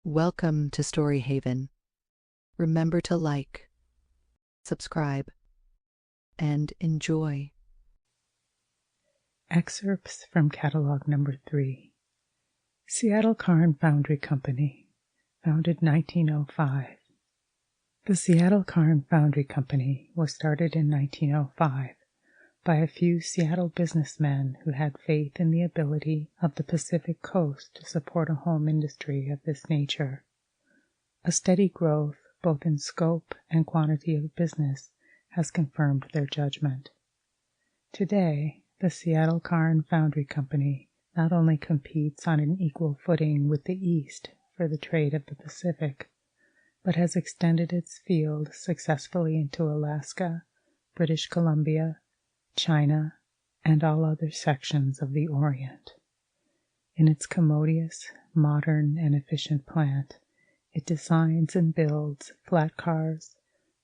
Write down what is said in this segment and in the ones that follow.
Welcome to Story Haven. Remember to like, subscribe, and enjoy. Excerpts from Catalogue No.3. Seattle Car Foundry Company, founded 1905. The Seattle Car Foundry Company was started in 1905 by a few Seattle businessmen who had faith in the ability of the Pacific Coast to support a home industry of this nature. A steady growth, both in scope and quantity of business, has confirmed their judgment. Today, the Seattle Car Foundry Company not only competes on an equal footing with the East for the trade of the Pacific, but has extended its field successfully into Alaska, British Columbia, China, and all other sections of the Orient. In its commodious, modern, and efficient plant, it designs and builds flat cars,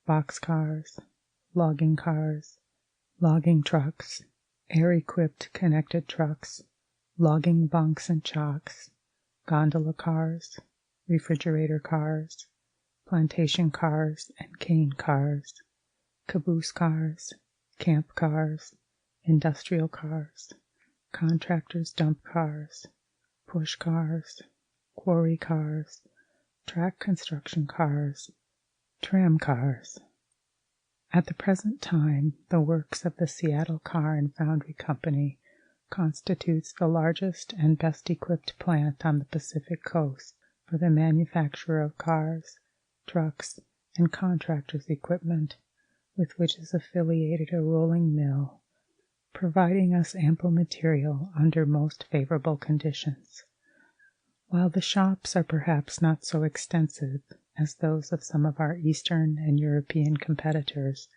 box cars, logging trucks, air-equipped connected trucks, logging bunks and chocks, gondola cars, refrigerator cars, plantation cars and cane cars, caboose cars, camp cars, industrial cars, contractors dump cars, push cars, quarry cars, track construction cars, tram cars. At the present time, the works of the Seattle Car Foundry Company constitutes the largest and best-equipped plant on the Pacific Coast for the manufacture of cars, trucks, and contractors' equipment, with which is affiliated a rolling mill, providing us ample material under most favorable conditions. While the shops are perhaps not so extensive as those of some of our Eastern and European competitors,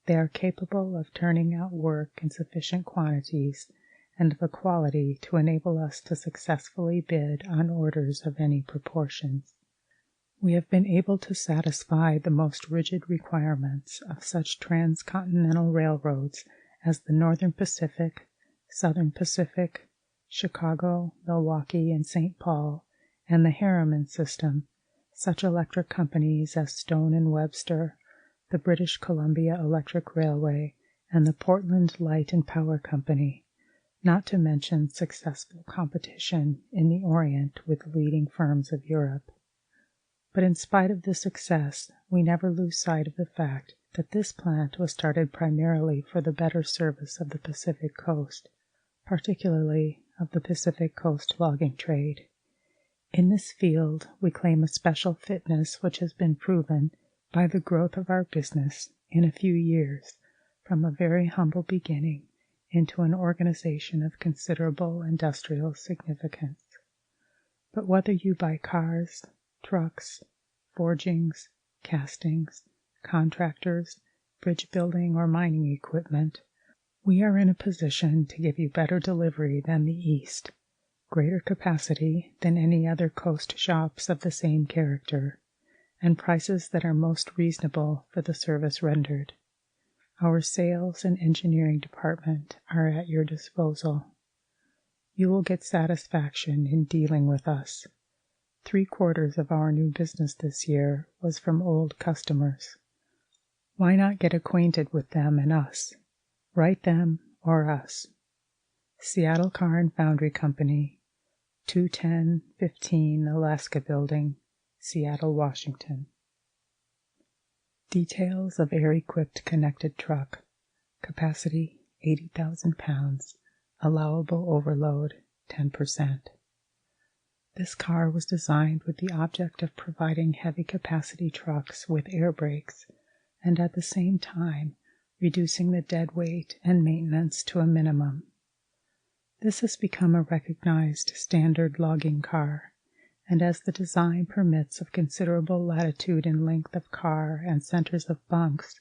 they are capable of turning out work in sufficient quantities and of a quality to enable us to successfully bid on orders of any proportions. We have been able to satisfy the most rigid requirements of such transcontinental railroads as the Northern Pacific, Southern Pacific, Chicago, Milwaukee, and St. Paul, and the Harriman system, such electric companies as Stone & Webster, the British Columbia Electric Railway, and the Portland Light and Power Company, not to mention successful competition in the Orient with leading firms of Europe. But in spite of this success, we never lose sight of the fact that this plant was started primarily for the better service of the Pacific Coast, particularly of the Pacific Coast logging trade. In this field, we claim a special fitness which has been proven by the growth of our business in a few years from a very humble beginning into an organization of considerable industrial significance. But whether you buy cars, trucks, forgings, castings, contractors, bridge building, or mining equipment, we are in a position to give you better delivery than the East, greater capacity than any other coast shops of the same character, and prices that are most reasonable for the service rendered. Our sales and engineering department are at your disposal. You will get satisfaction in dealing with us. 3/4 of our new business this year was from old customers. Why not get acquainted with them and us? Write them or us. Seattle Car Foundry Company, 21015 Alaska Building, Seattle, Washington. Details of air-equipped connected truck. Capacity 80,000 pounds. Allowable overload 10%. This car was designed with the object of providing heavy-capacity trucks with air brakes and at the same time reducing the dead weight and maintenance to a minimum. This has become a recognized standard logging car, and as the design permits of considerable latitude in length of car and centers of bunks,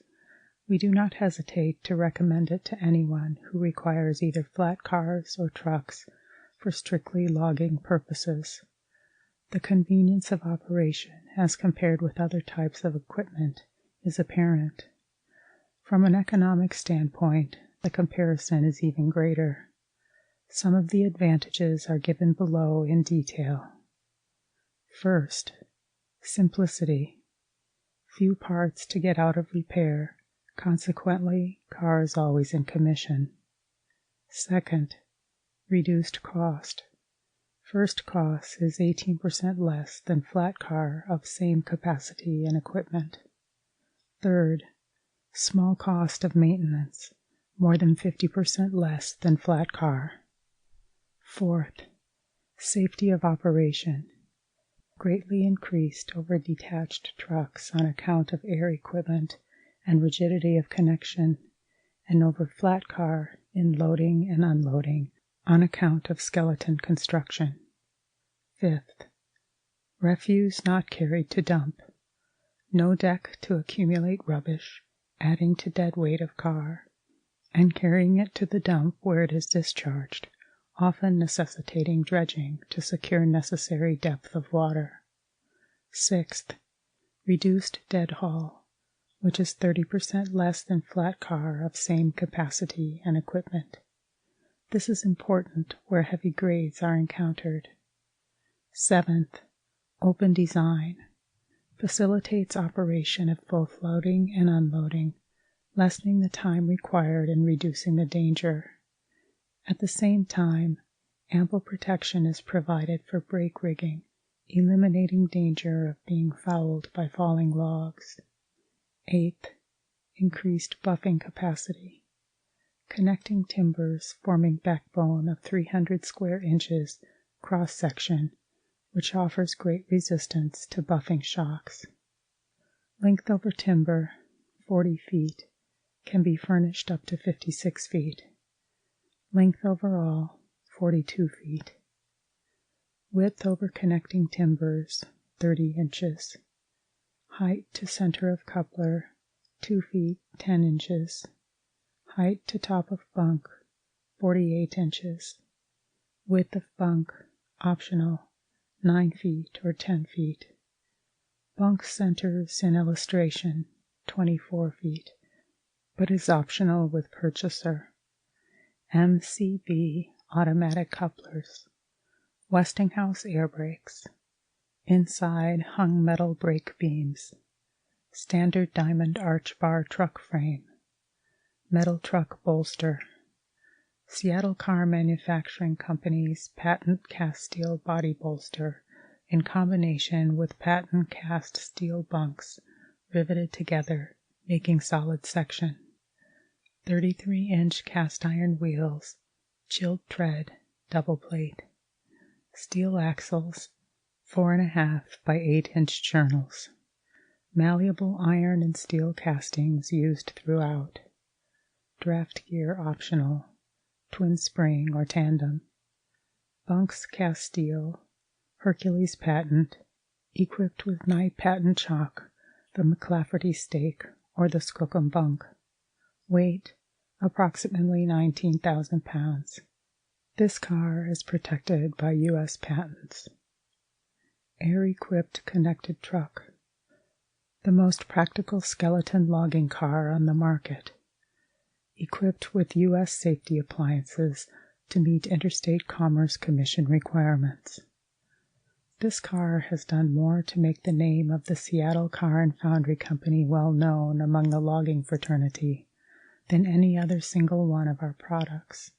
we do not hesitate to recommend it to anyone who requires either flat cars or trucks for strictly logging purposes. The convenience of operation as compared with other types of equipment is apparent. From an economic standpoint, the comparison is even greater. Some of the advantages are given below in detail. First, Simplicity. Few parts to get out of repair, consequently, cars always in commission. Second, reduced cost. First cost is 18% less than flat car of same capacity and equipment. Third, small cost of maintenance, more than 50% less than flat car. Fourth, safety of operation, greatly increased over detached trucks on account of air equipment and rigidity of connection, and over flat car in loading and unloading on account of skeleton construction. Fifth, refuse not carried to dump, no deck to accumulate rubbish, adding to dead weight of car, and carrying it to the dump where it is discharged, often necessitating dredging to secure necessary depth of water. Sixth, reduced dead haul, which is 30% less than flat car of same capacity and equipment. This is important where heavy grades are encountered. Seventh, open design, facilitates operation of both loading and unloading, lessening the time required and reducing the danger. At the same time, ample protection is provided for brake rigging, eliminating danger of being fouled by falling logs. Eighth, increased buffing capacity, connecting timbers forming backbone of 300 square inches cross-section, which offers great resistance to buffing shocks. Length over timber, 40 feet, can be furnished up to 56 feet. Length overall, 42 feet. Width over connecting timbers, 30 inches. Height to center of coupler, 2 feet 10 inches. Height to top of bunk, 48 inches. Width of bunk, optional, 9 feet or 10 feet. Bunk centers in illustration, 24 feet, but is optional with purchaser. MCB automatic couplers. Westinghouse air brakes. Inside hung metal brake beams. Standard diamond arch bar truck frame. Metal truck bolster. Seattle Car Manufacturing Company's patent cast steel body bolster in combination with patent cast steel bunks riveted together, making solid section. 33-inch cast iron wheels, chilled tread, double plate. Steel axles, 4.5 by 8-inch journals. Malleable iron and steel castings used throughout. Draft gear optional, twin spring or tandem. Bunks cast steel, Hercules patent, equipped with Nye patent chock, the McLafferty stake or the Skookum bunk. Weight, approximately 19,000 pounds. This car is protected by U.S. patents. Air-equipped connected truck. The most practical skeleton logging car on the market. Equipped with U.S. safety appliances to meet Interstate Commerce Commission requirements. This car has done more to make the name of the Seattle Car Foundry Company well known among the logging fraternity than any other single one of our products.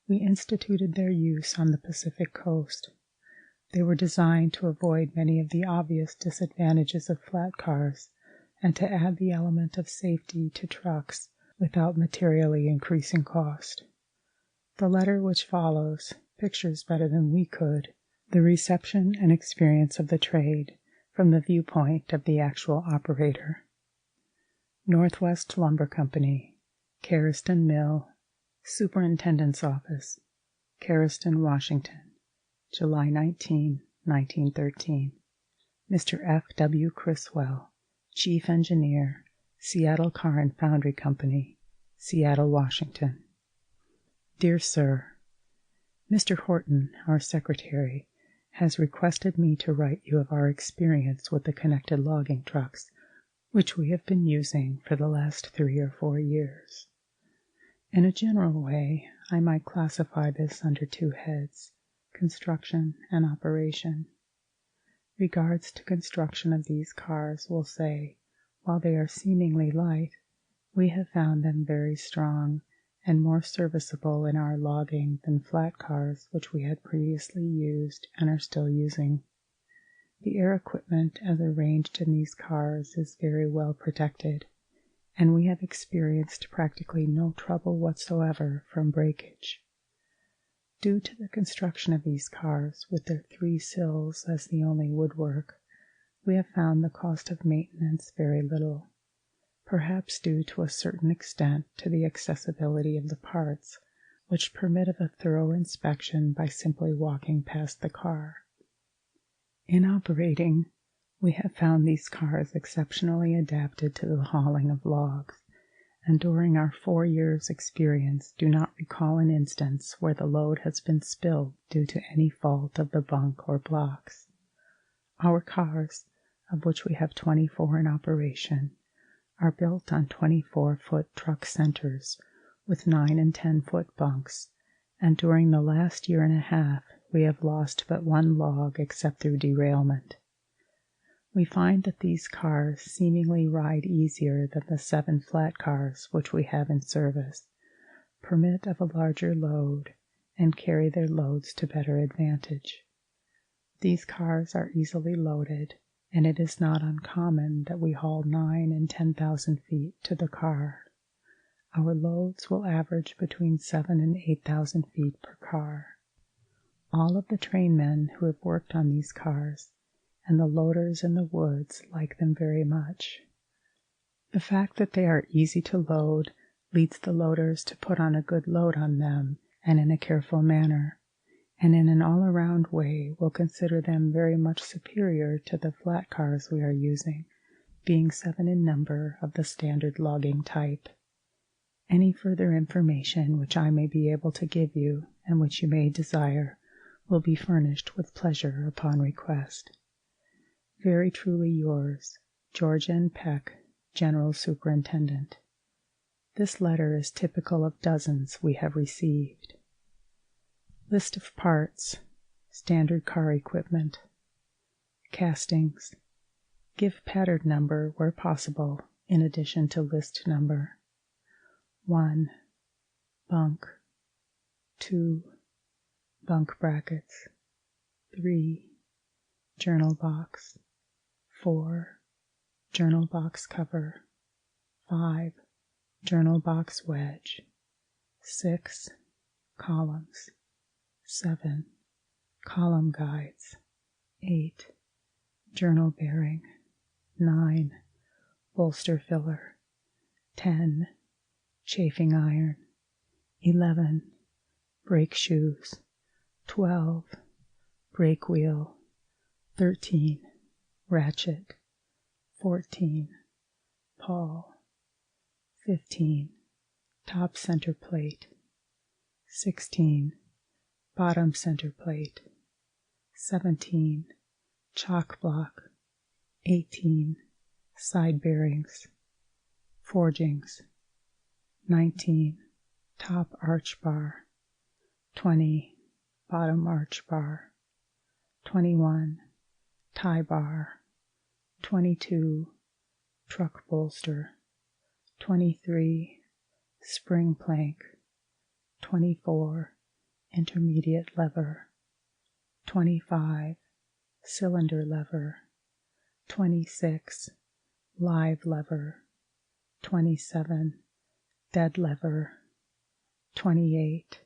We instituted their use on the Pacific Coast. They were designed to avoid many of the obvious disadvantages of flat cars and to add the element of safety to trucks without materially increasing cost. The letter which follows pictures better than we could the reception and experience of the trade from the viewpoint of the actual operator. Northwest Lumber Company, Carriston Mill, Superintendent's Office, Carriston, Washington, July 19, 1913. Mr. F. W. Criswell, Chief Engineer, Seattle Car Foundry Company, Seattle, Washington. Dear Sir, Mr. Horton, our Secretary, has requested me to write you of our experience with the connected logging trucks, which we have been using for the last 3 or 4 years. In a general way, I might classify this under 2 heads, construction and operation. regards to construction of these cars will say, while they are seemingly light, we have found them very strong and more serviceable in our logging than flat cars which we had previously used and are still using. The air equipment as arranged in these cars is very well protected, and we have experienced practically no trouble whatsoever from breakage. Due to the construction of these cars with their 3 sills as the only woodwork, we have found the cost of maintenance very little, perhaps due to a certain extent to the accessibility of the parts, which permit of a thorough inspection by simply walking past the car. In operating, we have found these cars exceptionally adapted to the hauling of logs, and during our 4 years' experience do not recall an instance where the load has been spilled due to any fault of the bunk or blocks. Our cars, of which we have 24 in operation, are built on 24-foot truck centers with 9 and 10-foot bunks, and during the last year and a half we have lost but 1 log except through derailment. We find that these cars seemingly ride easier than the 7 flat cars which we have in service, permit of a larger load, and carry their loads to better advantage. These cars are easily loaded, and it is not uncommon that we haul 9 and 10,000 feet to the car. Our loads will average between 7 and 8,000 feet per car. All of the trainmen who have worked on these cars and the loaders in the woods like them very much. The fact that they are easy to load leads the loaders to put on a good load on them and in a careful manner, and in an all-around way will consider them very much superior to the flat cars we are using, being 7 in number of the standard logging type. Any further information which I may be able to give you, and which you may desire, will be furnished with pleasure upon request. Very truly yours, George N. Peck, General Superintendent. This letter is typical of dozens we have received. List of parts. Standard car equipment. Castings. Give pattern number where possible, in addition to list number. 1. Bunk. 2. Bunk brackets. 3. Journal box. 4. Journal box cover. 5. Journal box wedge. 6. Columns. 7. Column guides. 8. Journal bearing. 9. Bolster filler. 10. Chafing iron. 11. Brake shoes. 12. Brake wheel. 13. Ratchet. 14. Pawl. 15. Top center plate. 16. Bottom center plate. 17. Chock block. 18. Side bearings. Forgings. 19. Top arch bar. 20. Bottom arch bar. 21. Tie bar. 22. Truck bolster. 23. Spring plank. 24. Intermediate lever. 25. Cylinder lever. 26. Live lever. 27. Dead lever. 28.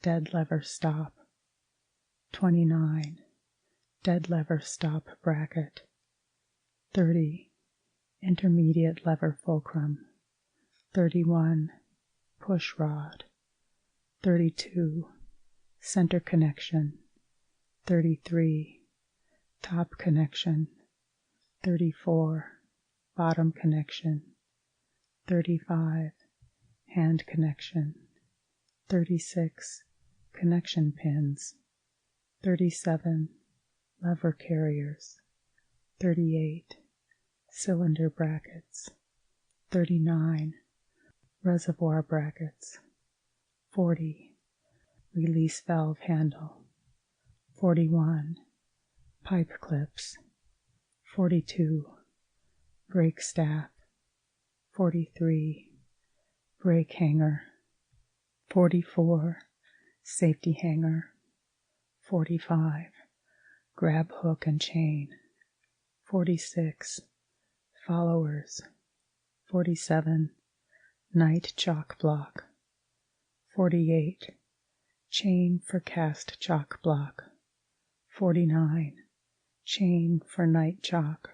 Dead lever stop. 29. Dead lever stop bracket. 30. Intermediate lever fulcrum. 31. Push rod. 32. Center connection. 33. Top connection. 34. Bottom connection. 35. Hand connection. 36. Connection pins. 37. Lever carriers. 38. Cylinder brackets. 39. Reservoir brackets. 40. Release valve handle. 41. pipe clips. 42. Brake staff. 43. Brake hanger. 44. Safety hanger. 45. Grab hook and chain. 46. Followers. 47. Night chalk block. 48. Chain for cast chalk block. 49. Chain for night chalk.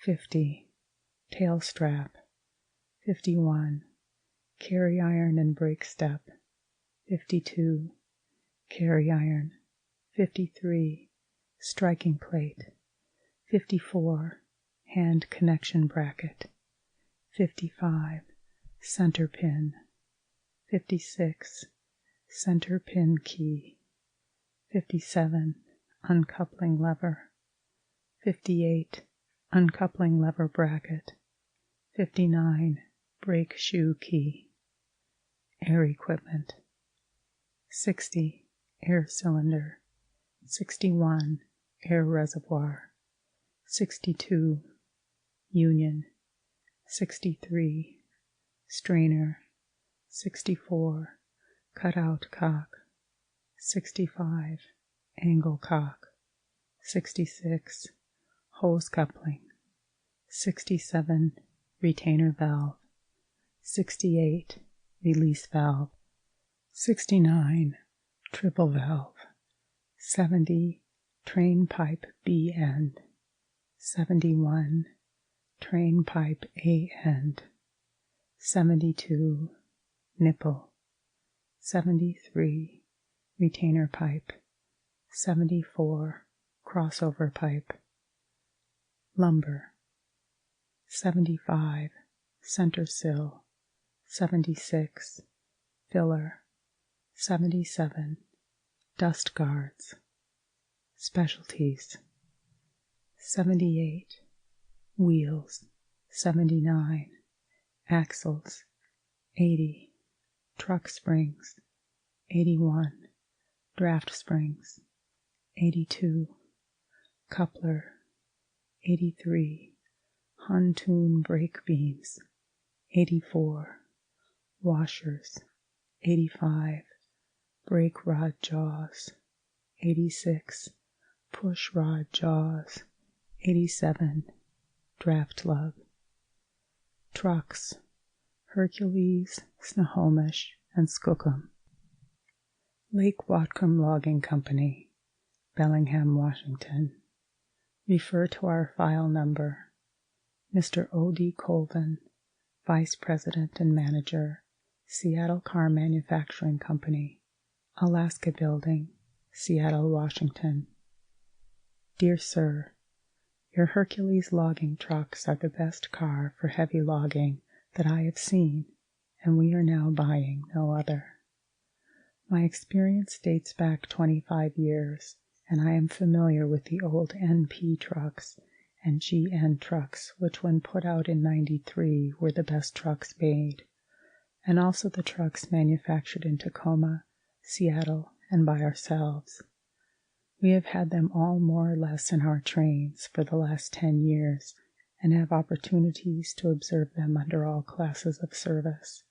50. Tail strap. 51. Carry iron and brake step. 52. Carry iron. 53. Striking plate. 54. Hand connection bracket. 55. Center pin. 56. Center pin key. 57. Uncoupling lever. 58. Uncoupling lever bracket. 59. Brake shoe key. Air equipment. 60. Air cylinder. 61. Air reservoir. 62. Union. 63. Strainer. 64. Cutout cock. 65. Angle cock. 66. Hose coupling. 67. Retainer valve. 68. Release valve. 69. Triple valve. 70. Train pipe B end. 71. Train pipe A end. 72. Nipple. 73. Retainer pipe. 74. Crossover pipe. Lumber. 75. Center sill. 76. Filler. 77. Dust guards. Specialties. 78. Wheels. 79. Axles. 80. Truck springs. 81. Draft springs. 82. Coupler. 83. Pontoon brake beams. 84. Washers. 85. Brake rod jaws. 86. Push rod jaws. 87. Draft lug. Trucks. Hercules, Snohomish, and Skookum. Lake Whatcom Logging Company, Bellingham, Washington. Refer to our file number. Mr. O.D. Colvin, Vice President and Manager, Seattle Car Manufacturing Company, Alaska Building, Seattle, Washington. Dear Sir, your Hercules logging trucks are the best car for heavy logging that I have seen, and we are now buying no other. My experience dates back 25 years, and I am familiar with the old NP trucks and GN trucks, which when put out in '93 were the best trucks made, and also the trucks manufactured in Tacoma, Seattle, and by ourselves. We have had them all more or less in our trains for the last 10 years, and have opportunities to observe them under all classes of service.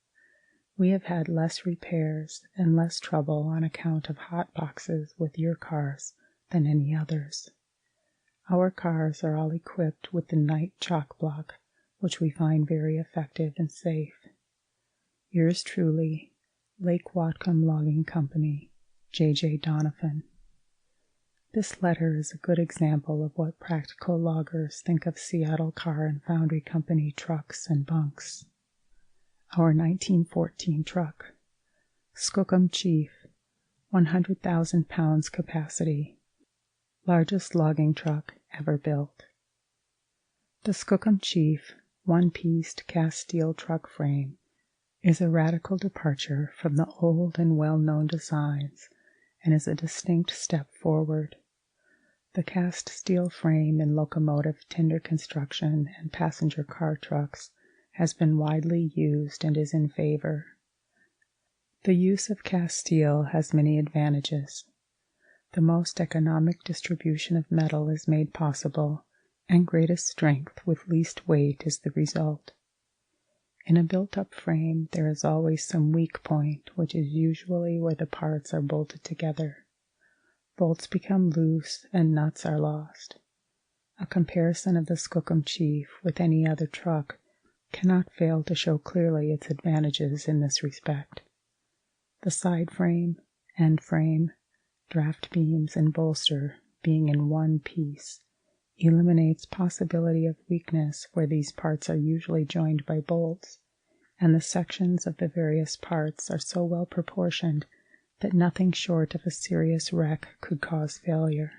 We have had less repairs and less trouble on account of hot boxes with your cars than any others. Our cars are all equipped with the night chalk block, which we find very effective and safe. Yours truly, Lake Whatcom Logging Company, J.J. Donovan. This letter is a good example of what practical loggers think of Seattle Car and Foundry Company trucks and bunks. Our 1914 truck, Skookum Chief, 100,000 pounds capacity, largest logging truck ever built. The Skookum Chief one-pieced cast steel truck frame is a radical departure from the old and well-known designs and is a distinct step forward. The cast steel frame in locomotive, tender construction, and passenger car trucks has been widely used and is in favor. The use of cast steel has many advantages. The most economic distribution of metal is made possible, and greatest strength with least weight is the result. In a built-up frame there is always some weak point, which is usually where the parts are bolted together. Bolts become loose and nuts are lost. A comparison of the Skookum Chief with any other truck cannot fail to show clearly its advantages in this respect. The side frame, end frame, draft beams, and bolster being in one piece eliminates possibility of weakness where these parts are usually joined by bolts, and the sections of the various parts are so well proportioned that nothing short of a serious wreck could cause failure.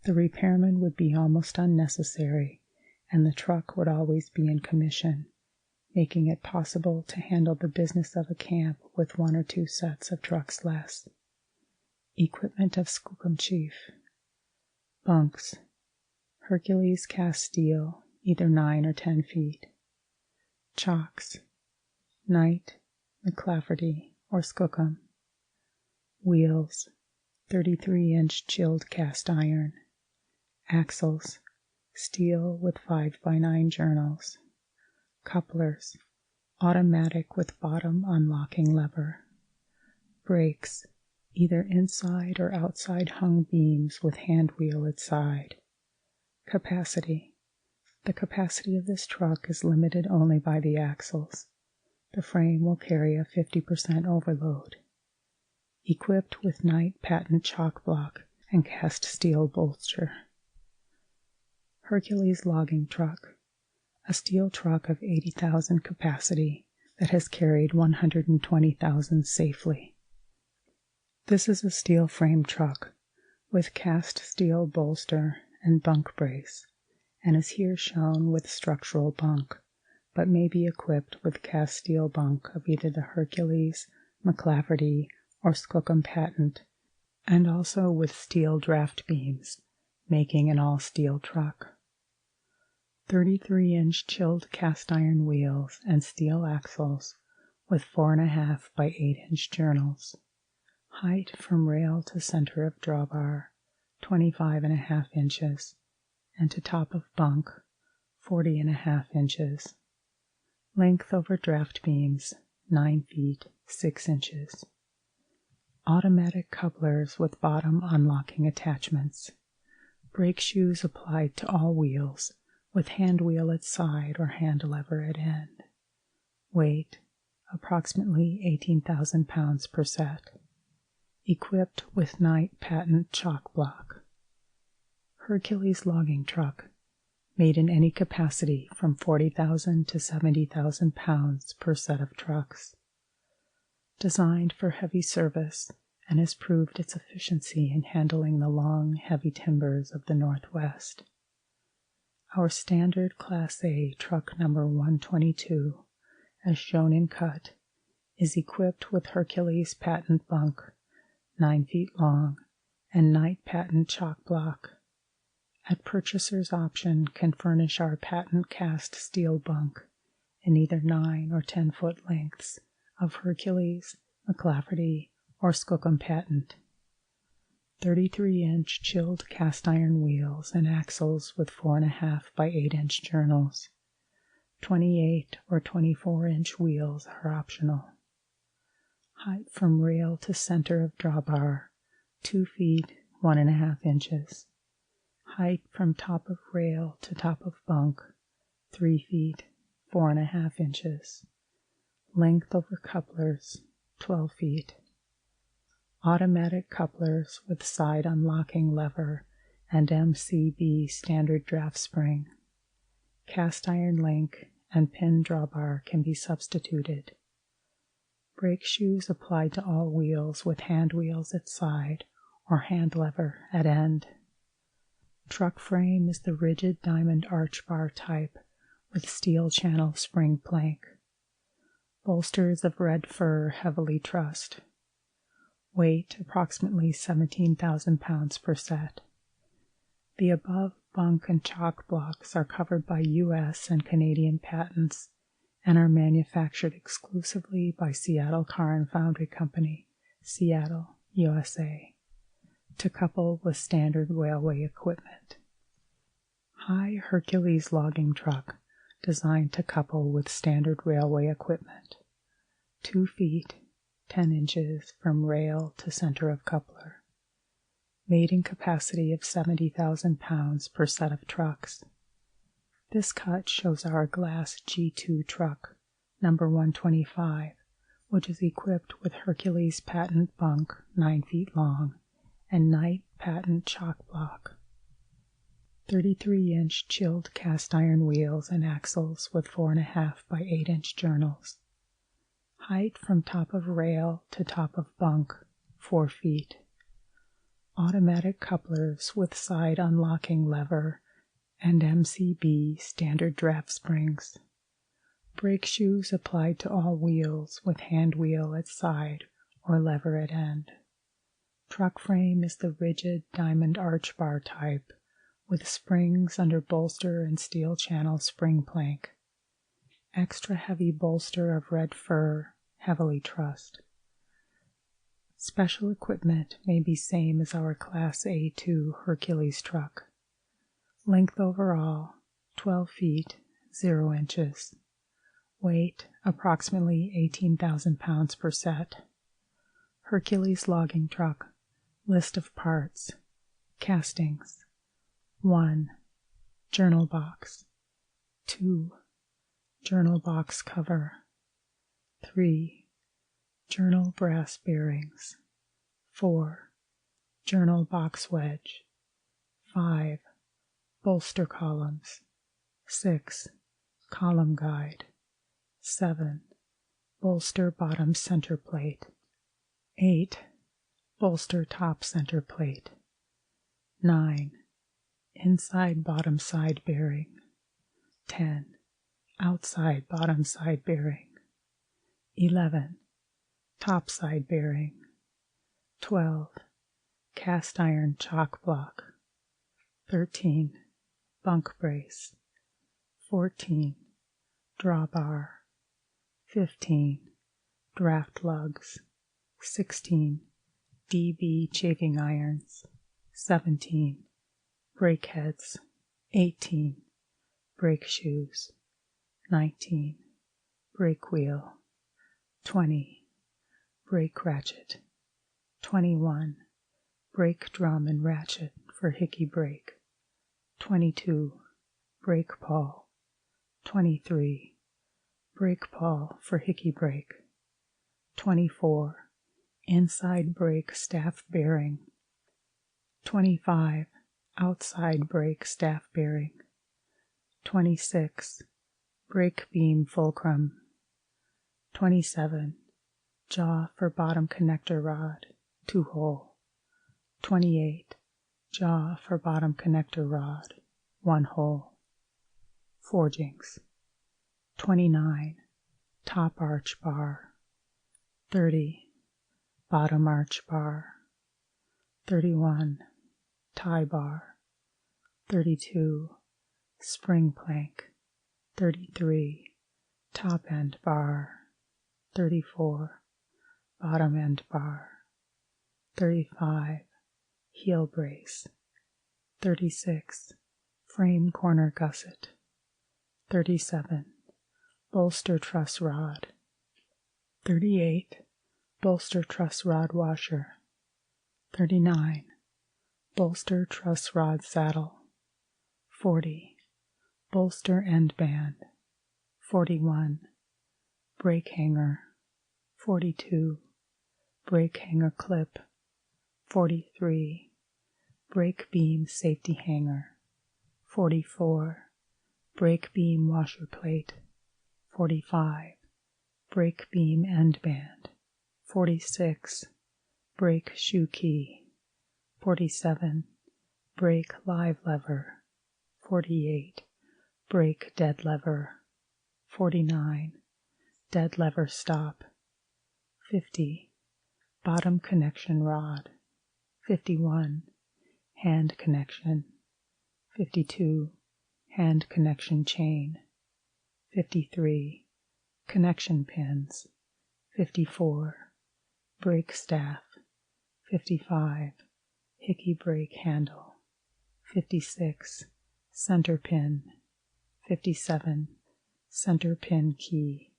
The repairman would be almost unnecessary, and the truck would always be in commission, making it possible to handle the business of a camp with one or two sets of trucks less. Equipment of Skookum Chief: bunks, Hercules cast steel, either 9 or 10 feet. Chocks, Knight, McClafferty, or Skookum. Wheels, 33-inch chilled cast iron. Axles, steel with 5x9 journals. Couplers, automatic with bottom unlocking lever. Brakes, either inside or outside hung beams with hand wheel at side. Capacity. The capacity of this truck is limited only by the axles. The frame will carry a 50% overload. Equipped with Knight patent chalk block and cast steel bolster. Hercules logging truck. A steel truck of 80,000 capacity that has carried 120,000 safely. This is a steel frame truck with cast steel bolster and bunk brace, and is here shown with structural bunk, but may be equipped with cast steel bunk of either the Hercules, McClafferty, or Skookum patent, and also with steel draft beams, making an all-steel truck. 33-inch chilled cast iron wheels and steel axles with 4.5 by 8-inch journals. Height from rail to center of drawbar, 25.5 inches, and to top of bunk, 40.5 inches. Length over draft beams, 9 feet, 6 inches. Automatic couplers with bottom unlocking attachments. Brake shoes applied to all wheels, with hand wheel at side or hand lever at end. Weight, approximately 18,000 pounds per set. Equipped with Knight patent chalk block. Hercules logging truck, made in any capacity from 40,000 to 70,000 pounds per set of trucks. Designed for heavy service and has proved its efficiency in handling the long, heavy timbers of the Northwest. Our standard Class A truck number 122, as shown in cut, is equipped with Hercules patent bunk, 9 feet long, and Knight patent chalk block. At purchaser's option can furnish our patent cast steel bunk in either 9 or 10 foot lengths of Hercules, McClafferty, or Skookum patent. 33-inch chilled cast iron wheels and axles with 4.5 by 8-inch journals. 28 or 24-inch wheels are optional. Height from rail to center of drawbar, 2 feet, 1.5 inches. Height from top of rail to top of bunk, 3 feet, 4.5 inches. Length over couplers, 12 feet. Automatic couplers with side unlocking lever and MCB standard draft spring. Cast iron link and pin drawbar can be substituted. Brake shoes applied to all wheels with hand wheels at side or hand lever at end. Truck frame is the rigid diamond arch bar type with steel channel spring plank. Bolsters of red fir heavily trussed. Weight approximately 17,000 pounds per set. The above bunk and chalk blocks are covered by U.S. and Canadian patents and are manufactured exclusively by Seattle Car Foundry Company, Seattle, USA. to couple with standard railway equipment. High Hercules logging truck designed to couple with standard railway equipment. 2 feet, 10 inches from rail to center of coupler. Mating capacity of 70,000 pounds per set of trucks. This cut shows our glass G2 truck, number 125, which is equipped with Hercules patent bunk 9 feet long and Knight patent chalk block. 33-inch chilled cast iron wheels and axles with 4.5 by 8-inch journals. Height from top of rail to top of bunk, 4 feet. Automatic couplers with side unlocking lever and MCB standard draft springs. Brake shoes applied to all wheels with hand wheel at side or lever at end. Truck frame is the rigid diamond arch bar type with springs under bolster and steel channel spring plank. Extra heavy bolster of red fir, heavily trussed. Special equipment may be same as our Class A2 Hercules truck. Length overall, 12 feet, 0 inches. Weight, approximately 18,000 pounds per set. Hercules logging truck. List of parts. Castings. 1. Journal box. 2. Journal box cover. 3. Journal brass bearings. 4. Journal box wedge. 5. Bolster columns. 6. Column guide. 7. Bolster bottom center plate. 8. Bolster top center plate. 9. Inside bottom side bearing. 10. Outside bottom side bearing. 11. Top side bearing. 12. Cast iron chalk block. 13. Bunk brace. 14. Drawbar. 15. Draft lugs. 16. DB chafing irons. 17. Brake heads. 18. Brake shoes. 19. Brake wheel. 20. Brake ratchet. 21. Brake drum and ratchet for Hickey brake. 22. Brake pawl. 23. Brake pawl for Hickey brake. 24. Inside brake staff bearing. 25. Outside brake staff bearing. 26. Brake beam fulcrum. 27. Jaw for bottom connector rod, 2-hole. 28. Jaw for bottom connector rod, 1-hole. Forgings. 29. Top arch bar. 30. Bottom arch bar. 31. Tie bar. 32. Spring plank. 33. Top end bar. 34. Bottom end bar. 35. Heel brace. 36. Frame corner gusset. 37. Bolster truss rod. 38. Bolster truss rod washer. 39. Bolster truss rod saddle. 40. Bolster end band. 41. Brake hanger. 42. Brake hanger clip. 43. Brake beam safety hanger. 44. Brake beam washer plate. 45. Brake beam end band. 46. Brake shoe key. 47. Brake live lever. 48. Brake dead lever. 49. Dead lever stop. 50. Bottom connection rod. 51. Hand connection. 52. Hand connection chain. 53. Connection pins. 54. Brake staff. 55. hickey brake handle. 56, center pin. 57, center pin key.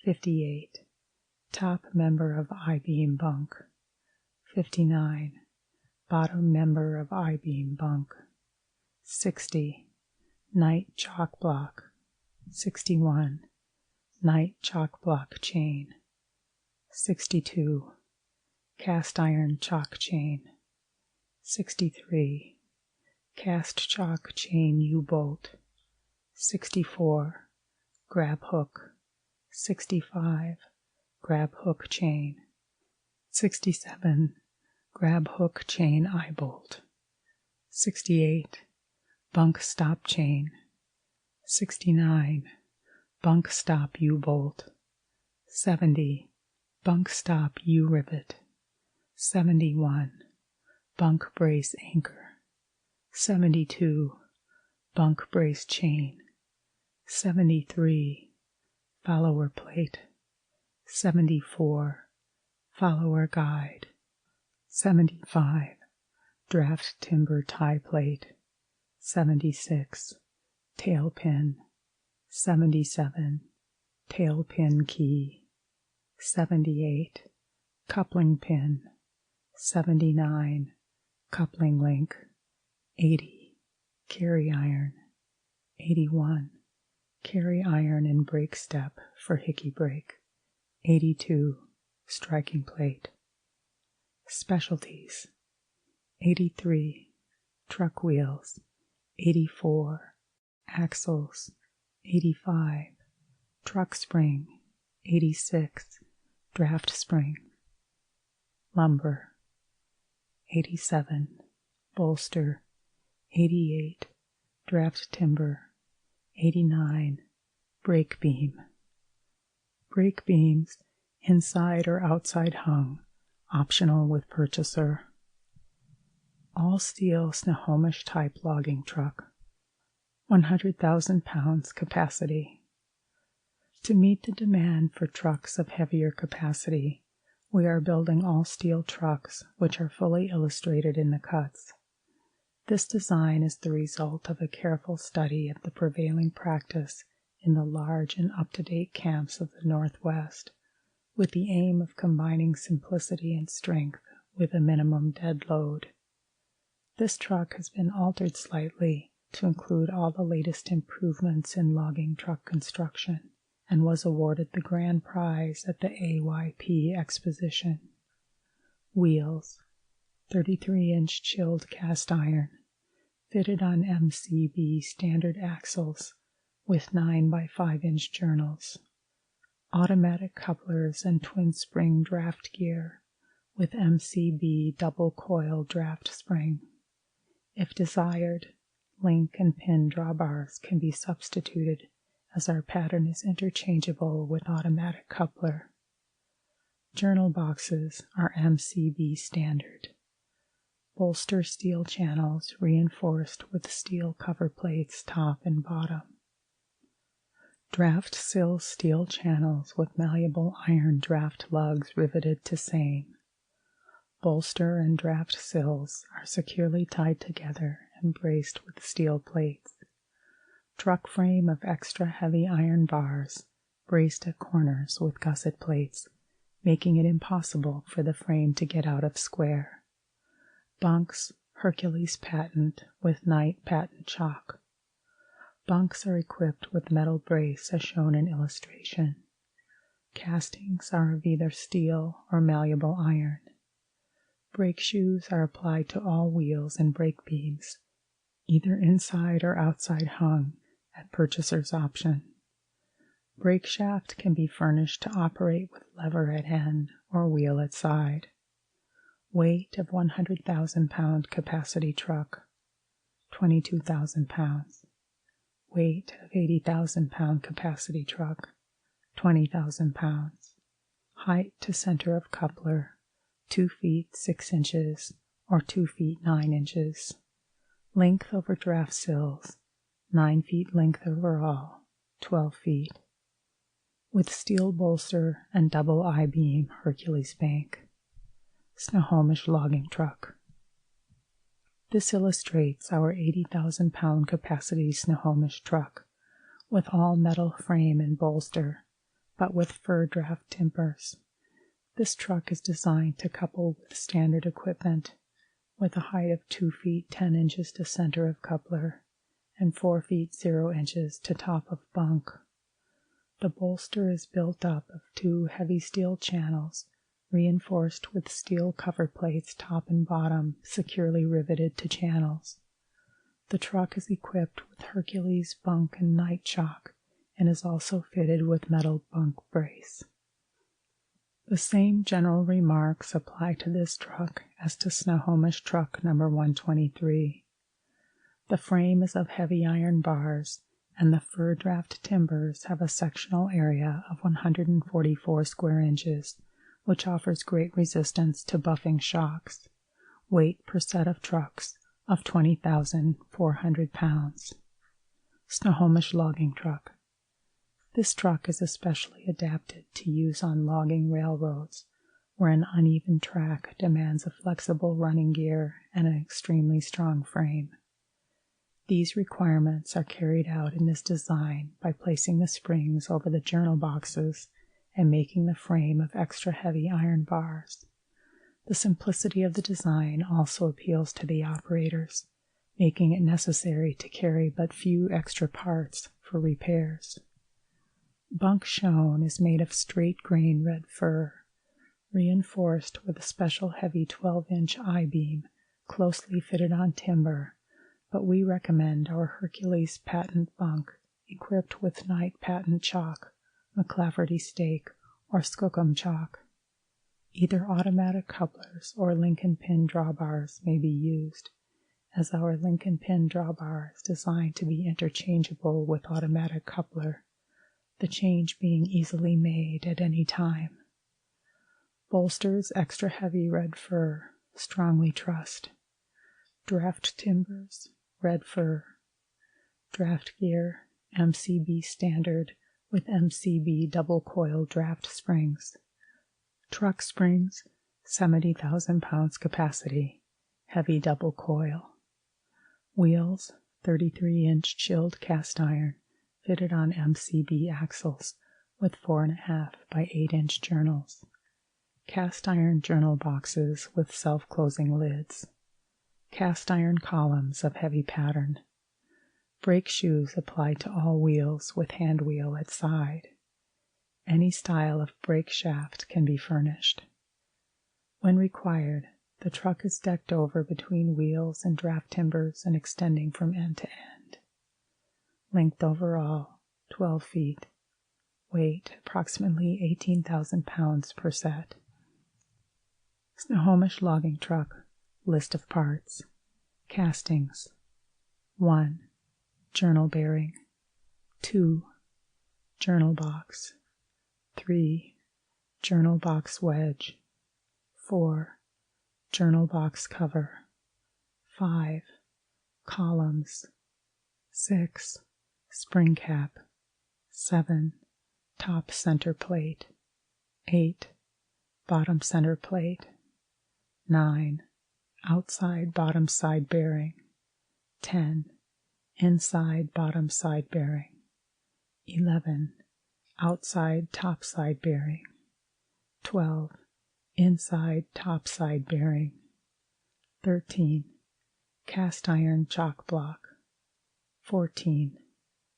58, top member of I-beam bunk. 59, bottom member of I-beam bunk. 60, night chalk block. 61, night chalk block chain. 62, cast iron chalk chain. 63, cast chalk chain U-bolt. 64, grab hook. 65, grab hook chain. 67, grab hook chain I-bolt. 68, bunk stop chain. 69, bunk stop U-bolt. 70, bunk stop U-rivet. 71, bunk brace anchor. 72, bunk brace chain. 73, follower plate. 74, follower guide. 75, draft timber tie plate. 76, tail pin. 77, tail pin key. 78, coupling pin. 79, coupling link. 80, carry iron. 81, carry iron and brake step for hickey brake. 82, striking plate. Specialties. 83, truck wheels. 84, axles. 85, truck spring. 86, draft spring. Lumber. 87, bolster. 88, draft timber. 89, brake beam. Brake beams, inside or outside hung, optional with purchaser. All steel Snohomish type logging truck. 100,000 pounds capacity. To meet the demand for trucks of heavier capacity, we are building all steel trucks which are fully illustrated in the cuts. This design is the result of a careful study of the prevailing practice in the large and up-to-date camps of the Northwest, with the aim of combining simplicity and strength with a minimum dead load. This truck has been altered slightly to include all the latest improvements in logging truck construction, and was awarded the grand prize at the AYP exposition. Wheels, 33-inch chilled cast iron, fitted on MCB standard axles with 9 by 5-inch journals. Automatic couplers and twin spring draft gear with MCB double coil draft spring. If desired, link and pin drawbars can be substituted, as our pattern is interchangeable with automatic coupler. Journal boxes are MCB standard. Bolster steel channels reinforced with steel cover plates top and bottom. Draft sill steel channels with malleable iron draft lugs riveted to same. Bolster and draft sills are securely tied together and braced with steel plates. Truck frame of extra heavy iron bars, braced at corners with gusset plates, making it impossible for the frame to get out of square. Bunks, Hercules patent with Knight patent chalk. Bunks are equipped with metal brace as shown in illustration. Castings are of either steel or malleable iron. Brake shoes are applied to all wheels and brake beams, either inside or outside hung, at purchaser's option. Brake shaft can be furnished to operate with lever at end or wheel at side. Weight of 100,000 pound capacity truck, 22,000 pounds. Weight of 80,000 pound capacity truck, 20,000 pounds. Height to center of coupler, 2 feet 6 inches or 2 feet 9 inches. Length over draft sills, 9 feet length overall, 12 feet. With steel bolster and double I-beam Hercules bank. Snohomish logging truck. This illustrates our 80,000-pound capacity Snohomish truck, with all metal frame and bolster, but with fur draft timbers. This truck is designed to couple with standard equipment, with a height of 2 feet 10 inches to center of coupler and 4 feet 0 inches to top of bunk. The bolster is built up of 2 heavy steel channels reinforced with steel cover plates top and bottom securely riveted to channels. The truck is equipped with Hercules bunk and night shock and is also fitted with metal bunk brace. The same general remarks apply to this truck as to Snohomish truck number 123. The frame is of heavy iron bars, and the fur draft timbers have a sectional area of 144 square inches, which offers great resistance to buffing shocks. Weight per set of trucks of 20,400 pounds. Snohomish logging truck. This truck is especially adapted to use on logging railroads, where an uneven track demands a flexible running gear and an extremely strong frame. These requirements are carried out in this design by placing the springs over the journal boxes and making the frame of extra heavy iron bars. The simplicity of the design also appeals to the operators, making it necessary to carry but few extra parts for repairs. Bunk shown is made of straight grain red fir, reinforced with a special heavy 12-inch I-beam closely fitted on timber, but we recommend our Hercules patent bunk equipped with Knight patent chalk, McClafferty stake, or Skookum chalk. Either automatic couplers or Lincoln pin drawbars may be used, as our Lincoln pin drawbar is designed to be interchangeable with automatic coupler, the change being easily made at any time. Bolsters extra heavy red fir, strongly trussed. Draft timbers, red fir. Draft gear, MCB standard with MCB double coil draft springs. Truck springs, 70,000 pounds capacity, heavy double coil. Wheels, 33-inch chilled cast iron, fitted on MCB axles with 4.5 by 8-inch journals. Cast iron journal boxes with self-closing lids. Cast iron columns of heavy pattern. Brake shoes applied to all wheels with hand wheel at side. Any style of brake shaft can be furnished. When required, the truck is decked over between wheels and draft timbers and extending from end to end. Length overall, 12 feet. Weight, approximately 18,000 pounds per set. Snohomish logging truck. List of parts. Castings. 1. Journal bearing. 2. Journal box. 3. Journal box wedge. 4. Journal box cover. 5. Columns. 6. Spring cap. 7. Top center plate. 8. Bottom center plate. 9. Outside bottom side bearing. 10. Inside bottom side bearing. 11. Outside top side bearing. 12. Inside top side bearing. 13. Cast iron chock block. 14.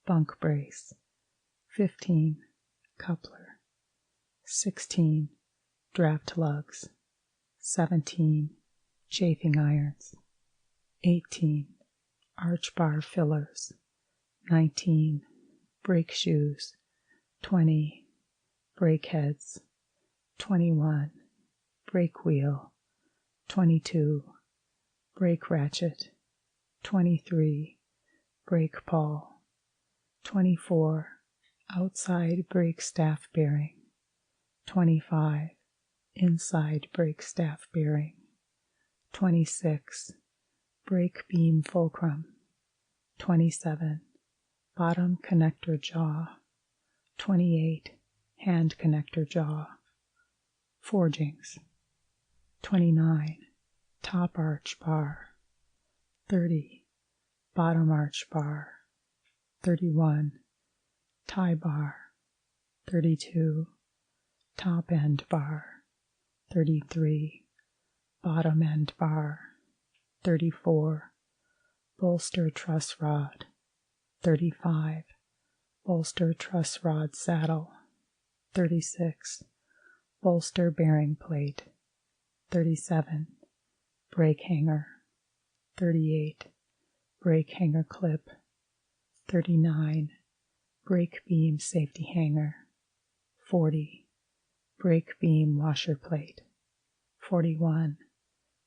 Bunk brace. 15. Coupler. 16. Draft lugs. 17. Chafing irons. 18. Arch bar fillers. 19. Brake shoes. 20. Brake heads. 21. Brake wheel. 22. Brake ratchet. 23. Brake pawl. 24. Outside brake staff bearing. 25. Inside brake staff bearing. 26. Brake beam fulcrum. 27. Bottom connector jaw. 28. Hand connector jaw. Forgings. 29. Top arch bar. 30. Bottom arch bar. 31. Tie bar. 32. Top end bar. 33. Bottom end bar. 34. Bolster truss rod. 35. Bolster truss rod saddle. 36. Bolster bearing plate. 37. Brake hanger. 38. Brake hanger clip. 39. Brake beam safety hanger. 40. Brake beam washer plate. 41.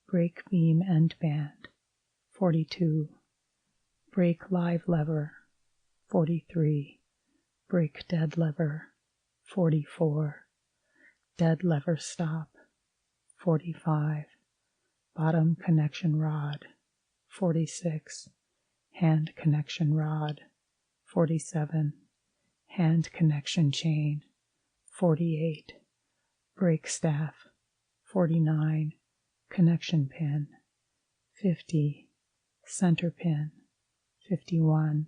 Brake beam end band. 42. Brake live lever. 43. Brake dead lever. 44. Dead lever stop. 45. Bottom connection rod. 46. Hand connection rod. 47. Hand connection chain. 48. Brake staff. 49. Connection pin. 50. Center pin. 51.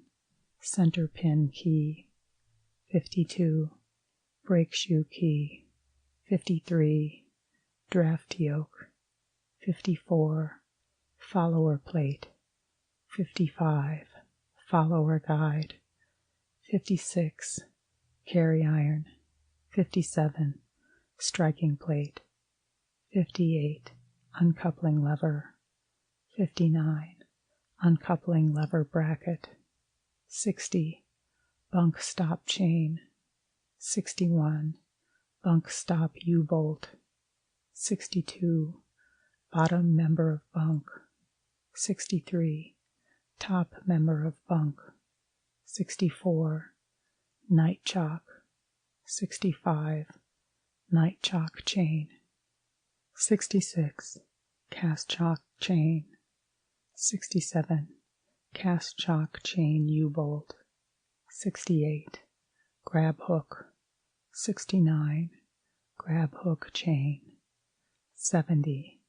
Center pin key. 52. Brake shoe key. 53. Draft yoke. 54. Follower plate. 55. Follower guide. 56. Carry iron. 57. Striking plate. 58. Uncoupling lever. 59. Uncoupling lever bracket. 60. Bunk stop chain. 61. Bunk stop U-bolt. 62. Bottom member of bunk. 63. Top member of bunk. 64. Night chock. 65. Night chock chain. 66. Cast chock chain. 67. Cast chock chain U-bolt. 68. Grab hook. 69. Grab hook chain. 70.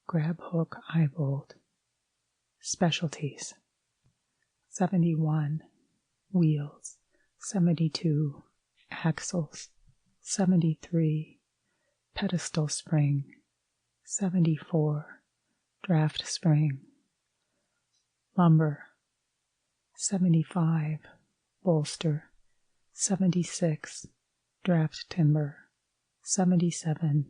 Grab hook eye bolt. Specialties. 71. Wheels. 72. Axles. 73. Pedestal spring. 74. Draft spring. Lumber. 75. Bolster. 76. Draft timber. 77.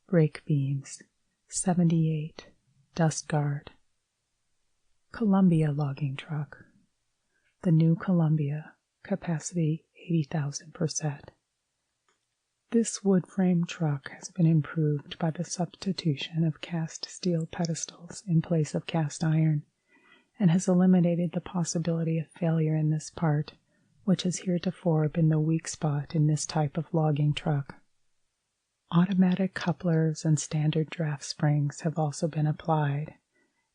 Brake beams. 78. Dust guard. Columbia logging truck. The new Columbia, capacity 80,000 per set. This wood frame truck has been improved by the substitution of cast steel pedestals in place of cast iron, and has eliminated the possibility of failure in this part, which has heretofore been the weak spot in this type of logging truck. Automatic couplers and standard draft springs have also been applied,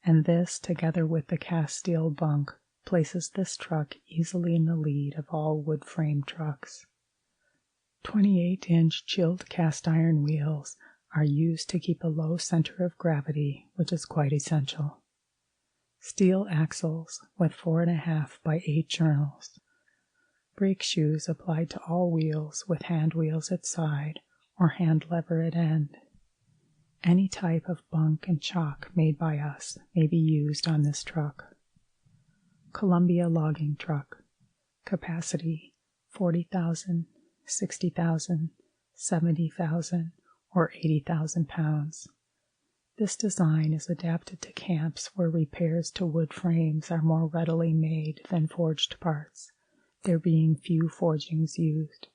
and this, together with the cast steel bunk, places this truck easily in the lead of all wood frame trucks. 28-inch chilled cast iron wheels are used to keep a low center of gravity, which is quite essential. Steel axles with 4.5 by 8 journals. Brake shoes applied to all wheels with hand wheels at side or hand lever at end. Any type of bunk and chock made by us may be used on this truck. Columbia logging truck. Capacity 40,000, 60,000, 70,000, or 80,000 pounds. This design is adapted to camps where repairs to wood frames are more readily made than forged parts, there being few forgings used.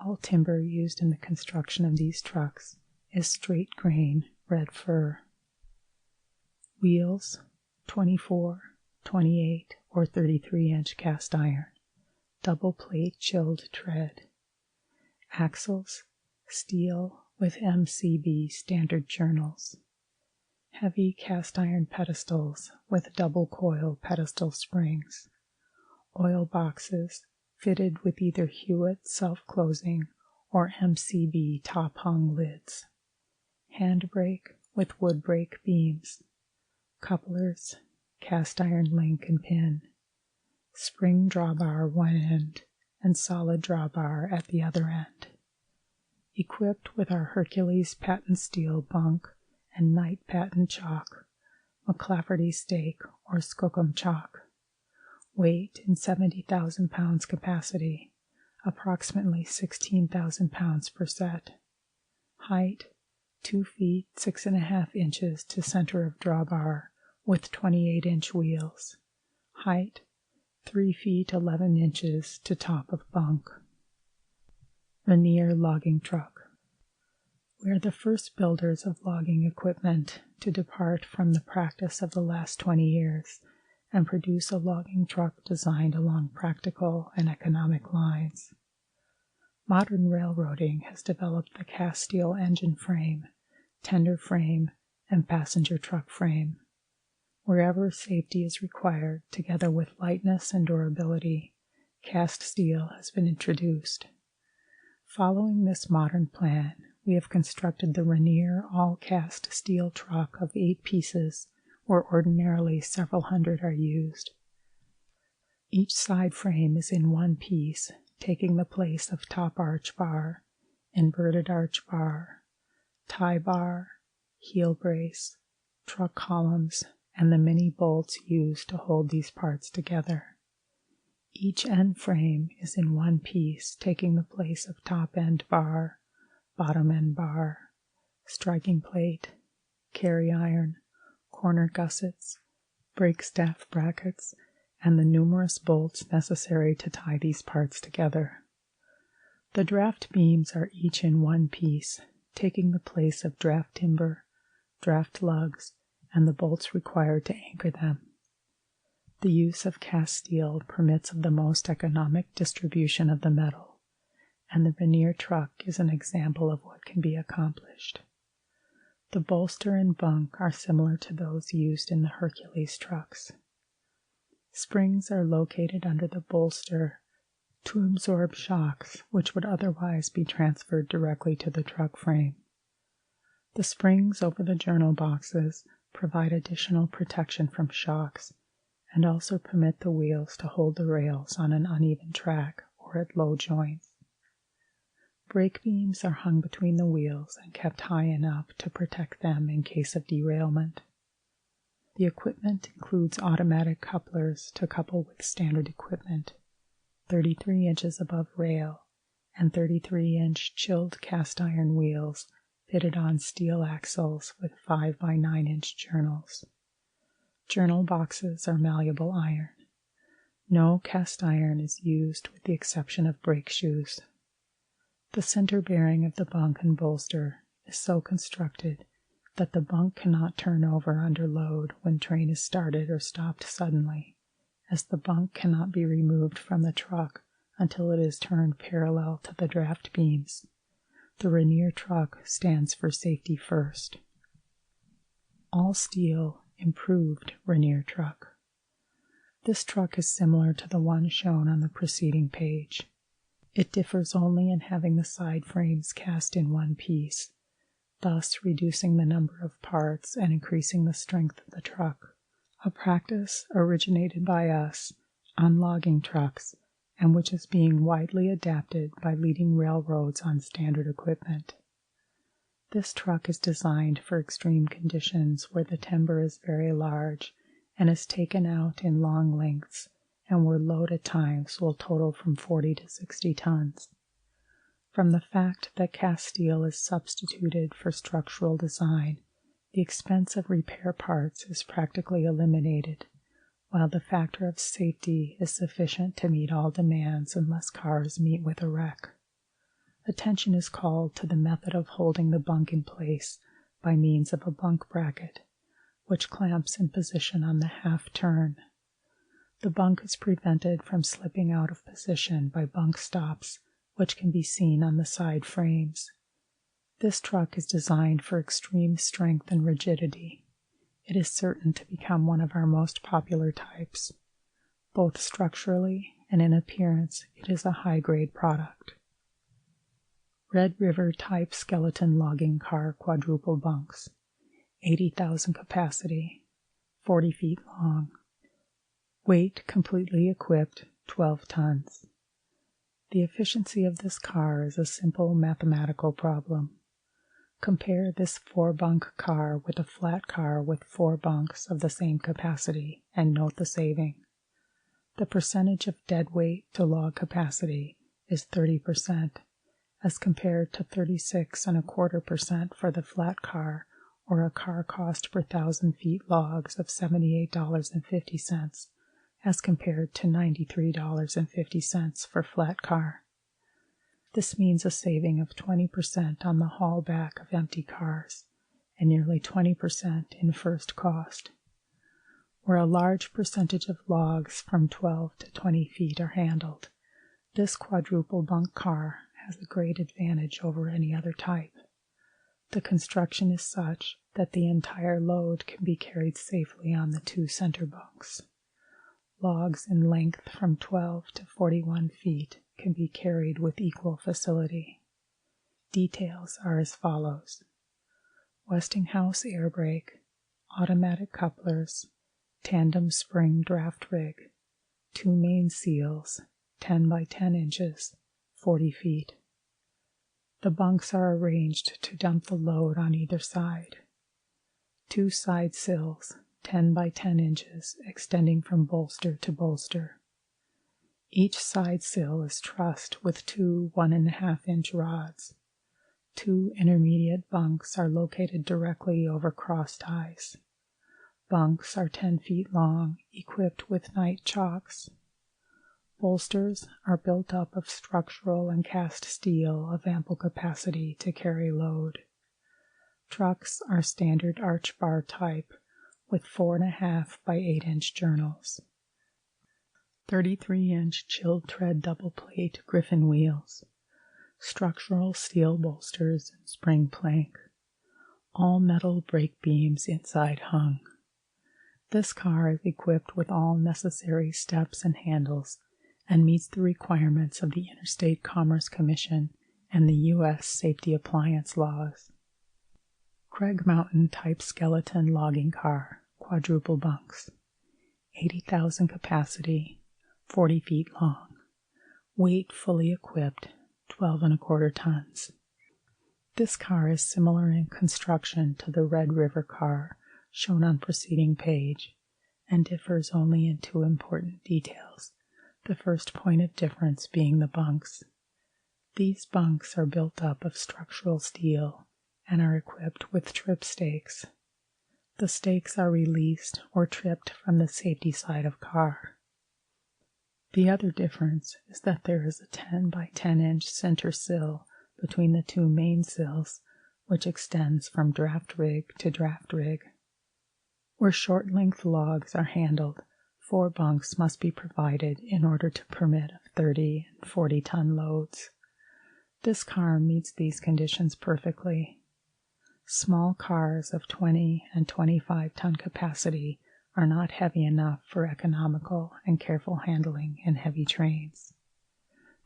All timber used in the construction of these trucks is straight grain red fir. Wheels 24, 28, or 33-inch cast iron, double plate chilled tread. Axles steel with MCB standard journals. Heavy cast iron pedestals with double coil pedestal springs. Oil boxes fitted with either Hewitt self-closing or MCB top-hung lids. Handbrake with wood brake beams. Couplers, cast iron link and pin, spring drawbar one end, and solid drawbar at the other end. Equipped with our Hercules patent steel bunk and Knight patent chock, McClafferty stake or Skookum chock. Weight in 70,000 pounds capacity, approximately 16,000 pounds per set. Height 2 feet 6.5 inches to center of drawbar with 28-inch wheels. Height 3 feet 11 inches to top of bunk. Rainier logging truck. We are the first builders of logging equipment to depart from the practice of the last 20 years and produce a logging truck designed along practical and economic lines. Modern railroading has developed the cast steel engine frame, tender frame, and passenger truck frame. Wherever safety is required, together with lightness and durability, cast steel has been introduced. Following this modern plan, we have constructed the Rainier all-cast steel truck of 8 pieces, where ordinarily several hundred are used. Each side frame is in one piece, taking the place of top arch bar, inverted arch bar, tie bar, heel brace, truck columns, and the many bolts used to hold these parts together. Each end frame is in one piece, taking the place of top end bar, bottom end bar, striking plate, carry iron, corner gussets, brake staff brackets, and the numerous bolts necessary to tie these parts together. The draft beams are each in one piece, taking the place of draft timber, draft lugs, and the bolts required to anchor them. The use of cast steel permits of the most economic distribution of the metal, and the Rainier truck is an example of what can be accomplished. The bolster and bunk are similar to those used in the Hercules trucks. Springs are located under the bolster to absorb shocks which would otherwise be transferred directly to the truck frame. The springs over the journal boxes provide additional protection from shocks and also permit the wheels to hold the rails on an uneven track or at low joints. Brake beams are hung between the wheels and kept high enough to protect them in case of derailment. The equipment includes automatic couplers to couple with standard equipment, 33 inches above rail, and 33-inch chilled cast iron wheels fitted on steel axles with 5 by 9-inch journals. Journal boxes are malleable iron. No cast iron is used with the exception of brake shoes. The center bearing of the bunk and bolster is so constructed that the bunk cannot turn over under load when train is started or stopped suddenly, as the bunk cannot be removed from the truck until it is turned parallel to the draft beams. The Rainier truck stands for safety first. All steel, improved Rainier truck. This truck is similar to the one shown on the preceding page. It differs only in having the side frames cast in one piece, thus reducing the number of parts and increasing the strength of the truck, a practice originated by us on logging trucks and which is being widely adapted by leading railroads on standard equipment. This truck is designed for extreme conditions where the timber is very large and is taken out in long lengths and where load at times will total from 40 to 60 tons. From the fact that cast steel is substituted for structural design, the expense of repair parts is practically eliminated, while the factor of safety is sufficient to meet all demands unless cars meet with a wreck. Attention is called to the method of holding the bunk in place by means of a bunk bracket, which clamps in position on the half turn. The bunk is prevented from slipping out of position by bunk stops, which can be seen on the side frames. This truck is designed for extreme strength and rigidity. It is certain to become one of our most popular types. Both structurally and in appearance, it is a high-grade product. Red River type skeleton logging car quadruple bunks, 80,000 capacity, 40 feet long. Weight completely equipped, 12 tons. The efficiency of this car is a simple mathematical problem. Compare this 4-bunk car with a flat car with 4 bunks of the same capacity and note the saving. The percentage of dead weight to log capacity is 30%, as compared to 36.25% for the flat car, or a car cost per 1,000 feet logs of $78.50, as compared to $93.50 for flat car. This means a saving of 20% on the haul back of empty cars and nearly 20% in first cost. Where a large percentage of logs from 12 to 20 feet are handled, this quadruple bunk car has a great advantage over any other type. The construction is such that the entire load can be carried safely on the 2 center bunks. Logs in length from 12 to 41 feet can be carried with equal facility. Details are as follows: Westinghouse air brake, automatic couplers, tandem spring draft rig, 2 main seals, 10 by 10 inches, 40 feet. The bunks are arranged to dump the load on either side. 2 side sills, 10 by 10 inches, extending from bolster to bolster. Each side sill is trussed with 2 1.5-inch rods. 2 intermediate bunks are located directly over cross ties. Bunks are 10 feet long, equipped with night chocks. Bolsters are built up of structural and cast steel of ample capacity to carry load. Trucks are standard arch bar type with 4.5 by 8-inch journals. 33-inch chilled tread double plate Griffin wheels. Structural steel bolsters and spring plank. All metal brake beams inside hung. This car is equipped with all necessary steps and handles and meets the requirements of the Interstate Commerce Commission and the U.S. safety appliance laws. Craig Mountain type skeleton logging car, quadruple bunks, 80,000 capacity, 40 feet long, weight fully equipped, 12.25 tons. This car is similar in construction to the Red River car shown on preceding page and differs only in 2 important details. The first point of difference being the bunks. These bunks are built up of structural steel and are equipped with trip stakes. The stakes are released or tripped from the safety side of car. The other difference is that there is a 10 by 10-inch center sill between the 2 main sills, which extends from draft rig to draft rig. Where short-length logs are handled, 4 bunks must be provided in order to permit of 30 and 40-ton loads. This car meets these conditions perfectly. Small cars of 20 and 25-ton capacity are not heavy enough for economical and careful handling in heavy trains.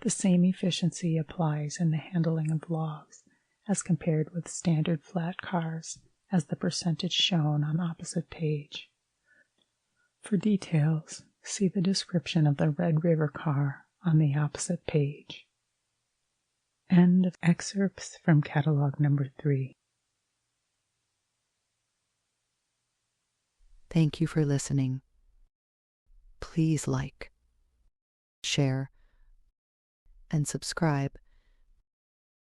The same efficiency applies in the handling of logs as compared with standard flat cars, as the percentage shown on opposite page. For details, see the description of the Red River car on the opposite page. End of excerpts from Catalogue No. 3. Thank you for listening. Please like, share, and subscribe.